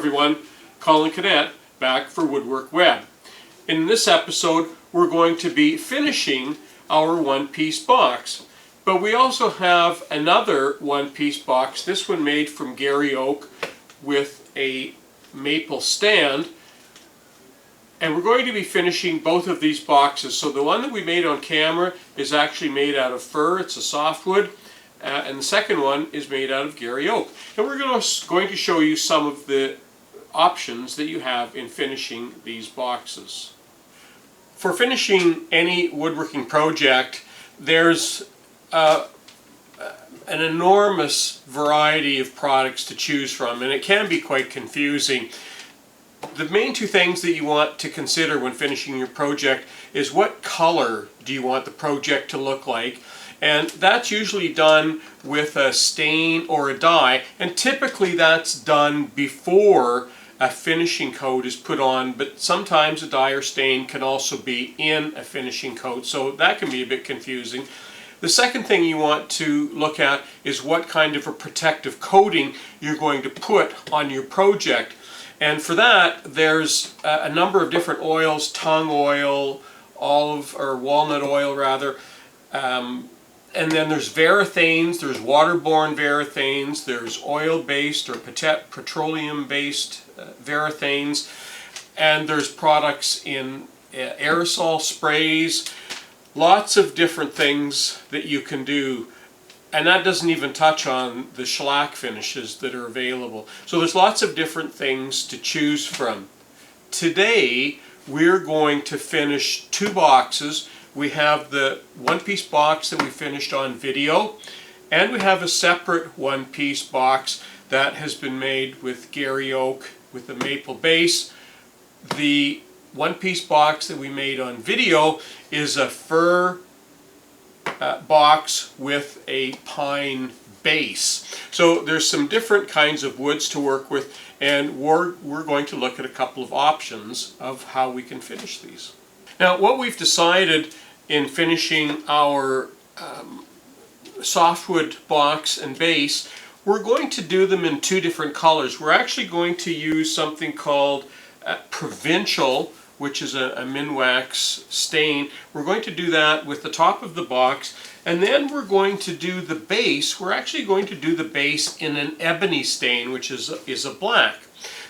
everyone, Colin Cadet back for Woodwork Web. In this episode we're going to be finishing our one-piece box, but we also have another one-piece box, this one made from Gary oak with a maple stand, and we're going to be finishing both of these boxes. So the one that we made on camera is actually made out of fir, it's a softwood. And the second one is made out of Gary oak. And we're going to show you some of the options that you have in finishing these boxes. For finishing any woodworking project, there's an enormous variety of products to choose from, and it can be quite confusing. The main two things that you want to consider when finishing your project is what color do you want the project to look like. And that's usually done with a stain or a dye, and typically that's done before a finishing coat is put on, but sometimes a dye or stain can also be in a finishing coat, so that can be a bit confusing. The second thing you want to look at is what kind of a protective coating you're going to put on your project. And for that, there's a number of different oils: tung oil, olive or walnut oil rather, and then there's varathanes, there's waterborne varathanes, there's oil-based or petroleum-based varathanes, and there's products in aerosol sprays, lots of different things that you can do. And that doesn't even touch on the shellac finishes that are available. So there's lots of different things to choose from. Today, we're going to finish two boxes. We have the one-piece box that we finished on video, and we have a separate one-piece box that has been made with Gary oak with a maple base. The one-piece box that we made on video is a fir box with a pine base. So there's some different kinds of woods to work with, and we're going to look at a couple of options of how we can finish these. Now, what we've decided in finishing our softwood box and base, we're going to do them in two different colors. We're actually going to use something called Provincial, which is a Minwax stain. We're going to do that with the top of the box, and then we're going to do the base. We're actually going to do the base in an ebony stain, which is a black.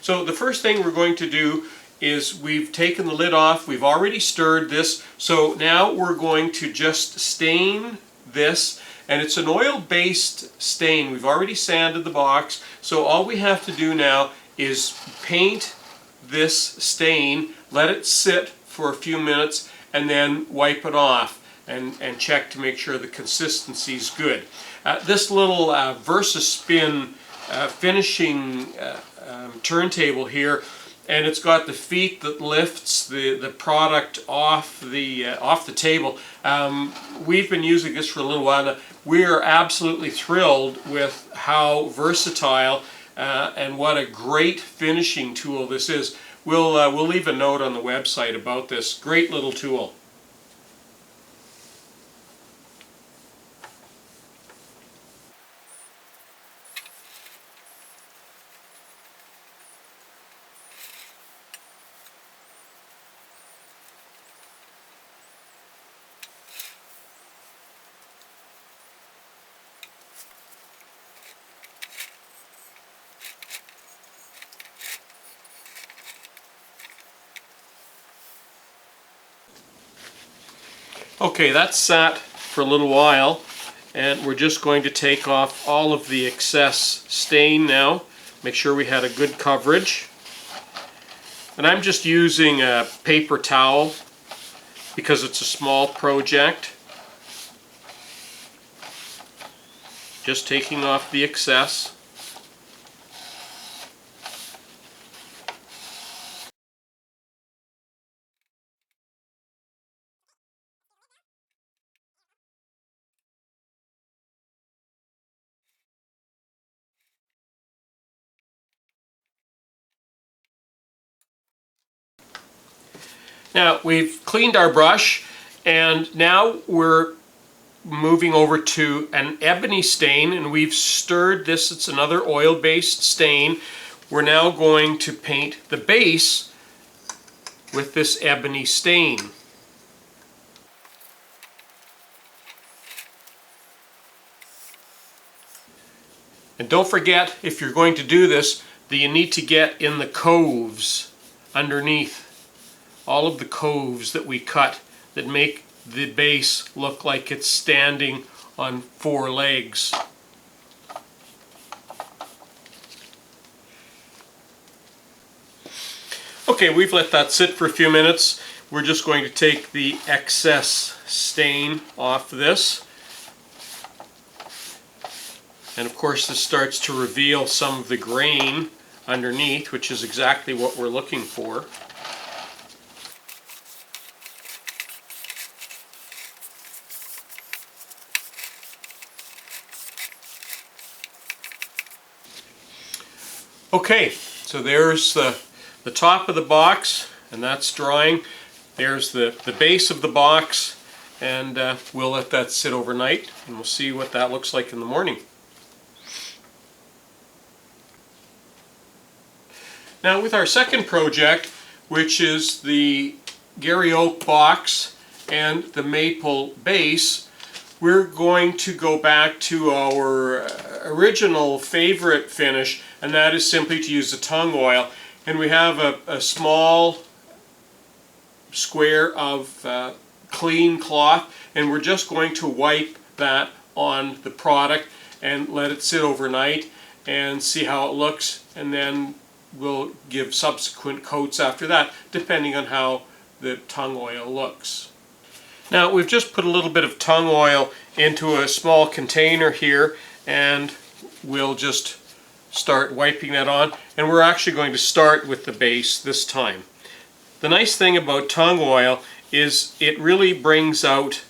So the first thing we're going to do is we've taken the lid off, we've already stirred this, so now we're going to just stain this, and it's an oil-based stain. We've already sanded the box, so all we have to do now is paint this stain, let it sit for a few minutes, and then wipe it off and check to make sure the consistency is good. This little VersaSpin finishing turntable here, and it's got the feet that lifts the product off the table. We've been using this for a little while now. We are absolutely thrilled with how versatile and what a great finishing tool this is. We'll leave a note on the website about this great little tool. Okay, that's sat for a little while, and we're just going to take off all of the excess stain now. Make sure we had a good coverage. And I'm just using a paper towel because it's a small project. Just taking off the excess. Now we've cleaned our brush, and now we're moving over to an ebony stain, and we've stirred this. It's another oil-based stain. we're now going to paint the base with this ebony stain. And don't forget, if you're going to do this, that you need to get in the coves underneath. All of the coves that we cut that make the base look like it's standing on 4 legs. Okay, we've let that sit for a few minutes. We're just going to take the excess stain off this. And of course this starts to reveal some of the grain underneath, which is exactly what we're looking for. Okay, so there's the top of the box, and that's drying. There's the base of the box, and we'll let that sit overnight, and we'll see what that looks like in the morning. Now with our second project, which is the Gary Oak box and the maple base, we're going to go back to our original favorite finish, and that is simply to use the tung oil. And we have a small square of clean cloth, and we're just going to wipe that on the product and let it sit overnight and see how it looks, and then we'll give subsequent coats after that, depending on how the tung oil looks. Now we've just put a little bit of tung oil into a small container here, and we'll just start wiping that on, and we're actually going to start with the base this time. The nice thing about tung oil is it really brings out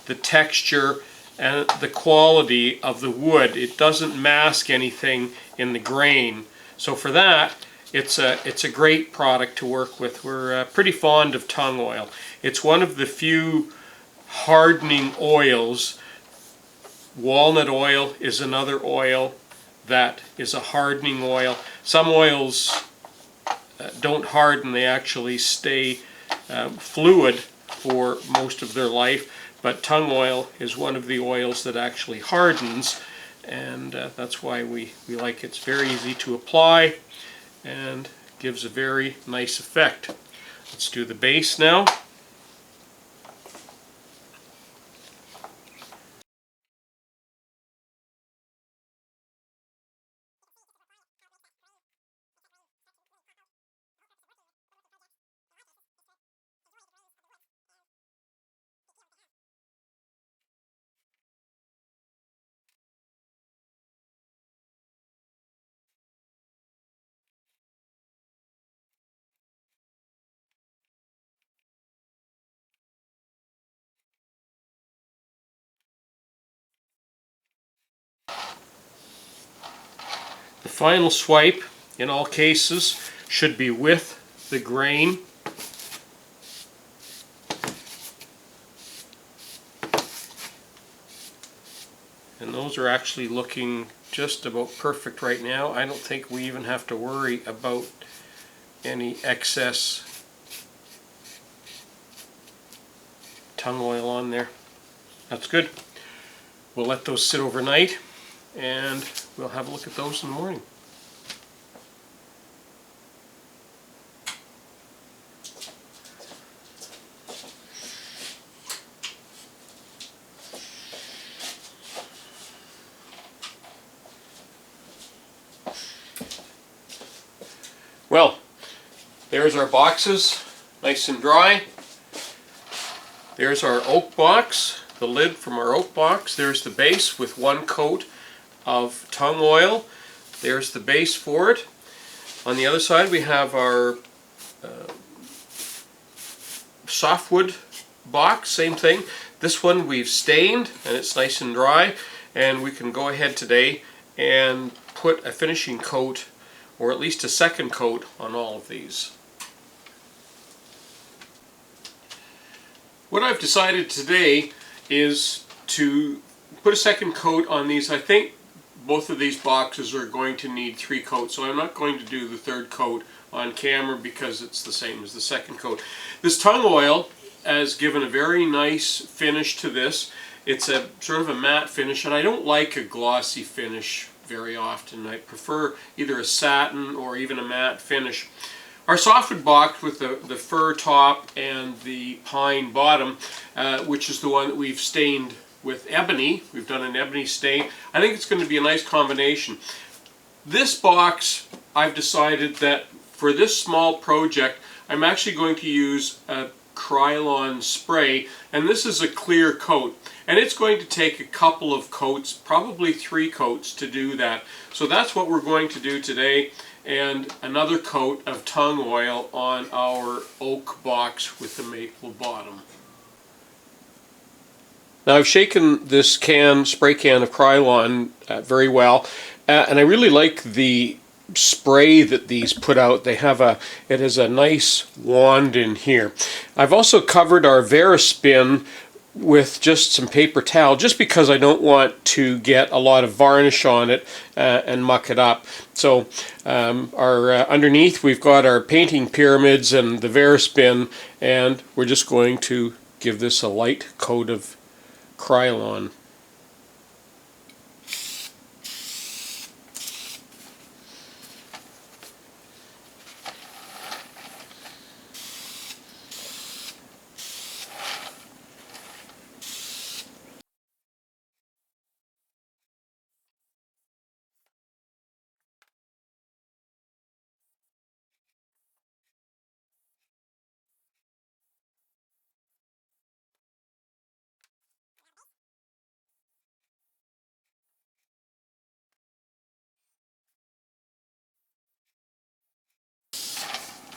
the texture and the quality of the wood. It doesn't mask anything in the grain. So for that, it's a great product to work with. We're pretty fond of tung oil. It's one of the few hardening oils. Walnut oil is another oil that is a hardening oil. Some oils don't harden, they actually stay fluid for most of their life, but tung oil is one of the oils that actually hardens, and that's why we like it. It's very easy to apply and gives a very nice effect. Let's do the base now. The final swipe, in all cases, should be with the grain. And those are actually looking just about perfect right now. I don't think we even have to worry about any excess tung oil on there. That's good. We'll let those sit overnight, and we'll have a look at those in the morning. Well, there's our boxes, nice and dry. There's our oak box, the lid from our oak box. There's the base with one coat of tung oil. There's the base for it. On the other side we have our softwood box, same thing. This one we've stained and it's nice and dry, and we can go ahead today and put a finishing coat, or at least a second coat, on all of these. What I've decided today is to put a second coat on these. I think both of these boxes are going to need 3 coats, so I'm not going to do the 3rd coat on camera because it's the same as the 2nd coat. This tung oil has given a very nice finish to this. It's a sort of a matte finish, and I don't like a glossy finish very often. I prefer either a satin or even a matte finish. Our softwood box with the fir top and the pine bottom, which is the one that we've stained with ebony. We've done an ebony stain. I think it's going to be a nice combination. This box, I've decided that for this small project, I'm actually going to use a Krylon spray, and this is a clear coat. And it's going to take a couple of coats, probably 3 coats to do that. So that's what we're going to do today, and another coat of tung oil on our oak box with the maple bottom. Now I've shaken this spray can of Krylon very well, and I really like the spray that these put out. It has a nice wand in here. I've also covered our Verispin with just some paper towel, just because I don't want to get a lot of varnish on it and muck it up. So underneath we've got our painting pyramids and the Verispin, and we're just going to give this a light coat of Krylon.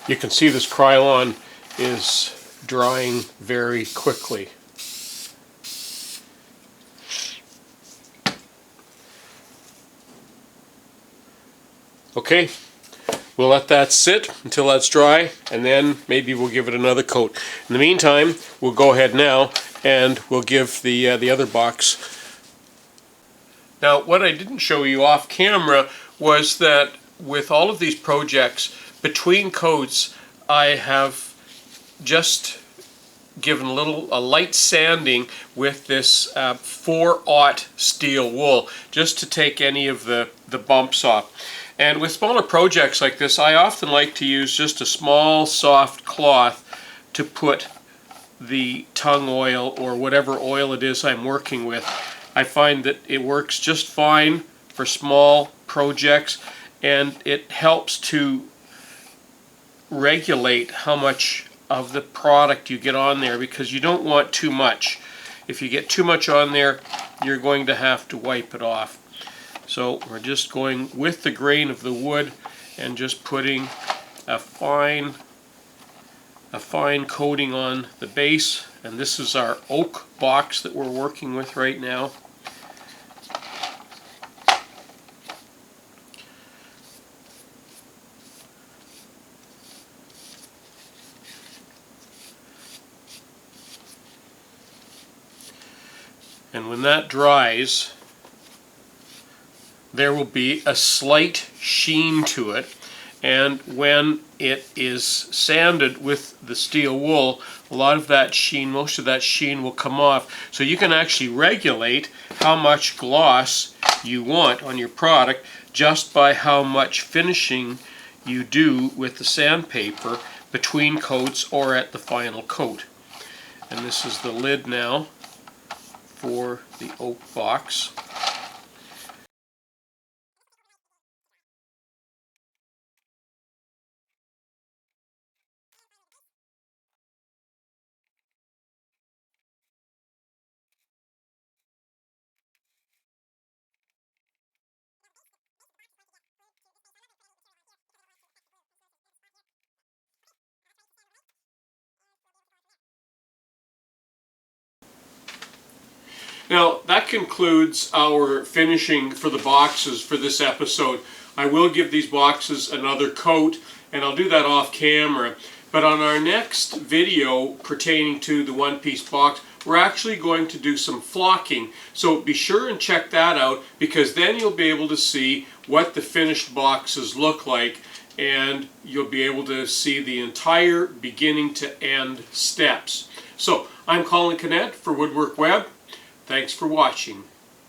You can see this Krylon is drying very quickly. Okay, we'll let that sit until that's dry, and then maybe we'll give it another coat. In the meantime, we'll go ahead now and we'll give the other box. Now, what I didn't show you off camera was that with all of these projects, between coats, I have just given a light sanding with this 4/0 steel wool, just to take any of the bumps off. And with smaller projects like this, I often like to use just a small soft cloth to put the tung oil or whatever oil it is I'm working with. I find that it works just fine for small projects, and it helps to regulate how much of the product you get on there, because you don't want too much. If you get too much on there, you're going to have to wipe it off. So we're just going with the grain of the wood and just putting a fine coating on the base. And this is our oak box that we're working with right now. And when that dries, there will be a slight sheen to it, and when it is sanded with the steel wool, a lot of that sheen, most of that sheen will come off. So you can actually regulate how much gloss you want on your product just by how much finishing you do with the sandpaper between coats or at the final coat. And this is the lid now for the oak box. Now, that concludes our finishing for the boxes for this episode. I will give these boxes another coat, and I'll do that off camera. But on our next video pertaining to the one-piece box, we're actually going to do some flocking. So be sure and check that out, because then you'll be able to see what the finished boxes look like, and you'll be able to see the entire beginning to end steps. So I'm Colin Canet for Woodwork Web. Thanks for watching.